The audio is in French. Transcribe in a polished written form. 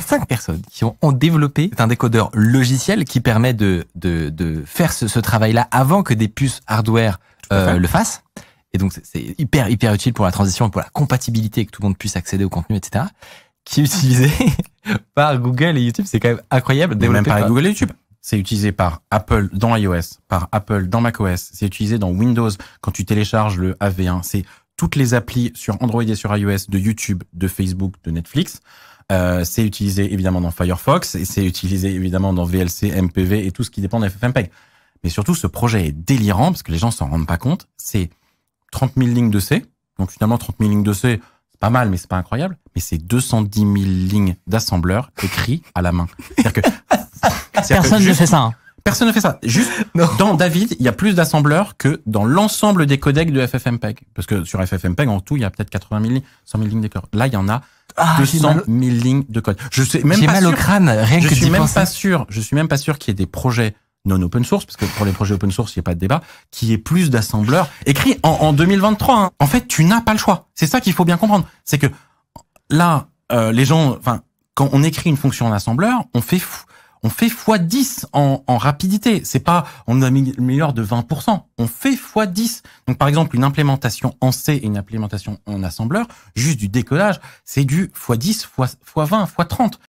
5 personnes qui ont développé un décodeur logiciel qui permet de faire ce travail-là avant que des puces hardware le fassent. Et donc, c'est hyper utile pour la transition, pour la compatibilité, que tout le monde puisse accéder au contenu, etc. Qui est utilisé par Google et YouTube. C'est quand même incroyable. Même pas par Google et YouTube. C'est utilisé par Apple dans iOS, par Apple dans macOS. C'est utilisé dans Windows quand tu télécharges le AV1. C'est toutes les applis sur Android et sur iOS de YouTube, de Facebook, de Netflix. C'est utilisé évidemment dans Firefox et c'est utilisé évidemment dans VLC, MPV et tout ce qui dépend de FFmpeg. Mais surtout, ce projet est délirant parce que les gens s'en rendent pas compte. C'est 30 000 lignes de C. Donc finalement, 30 000 lignes de C, c'est pas mal, mais c'est pas incroyable. Mais c'est 210 000 lignes d'assembleur écrits à la main. C'est-à-dire que personne ne fait ça. Hein. Personne ne fait ça. Juste, dans David, il y a plus d'assembleurs que dans l'ensemble des codecs de FFmpeg. Parce que sur FFmpeg, en tout, il y a peut-être 80 000 lignes, 100 000 lignes de code. Là, il y en a 200 000 lignes de code. Je sais même j'ai pas mal sûr, au crâne, rien que je suis d'y même penser. pas sûr, je suis même pas sûr qu'il y ait des projets non open source, parce que pour les projets open source, il n'y a pas de débat, qu'il y ait plus d'assembleurs écrits en 2023. Hein. En fait, tu n'as pas le choix. C'est ça qu'il faut bien comprendre. C'est que là, les gens, enfin, quand on écrit une fonction en assembleur, on fait x10 en rapidité. C'est pas, on améliore de 20%. On fait x10. Donc, par exemple, une implémentation en C et une implémentation en assembleur, juste du décodage, c'est du x10, x20, x30.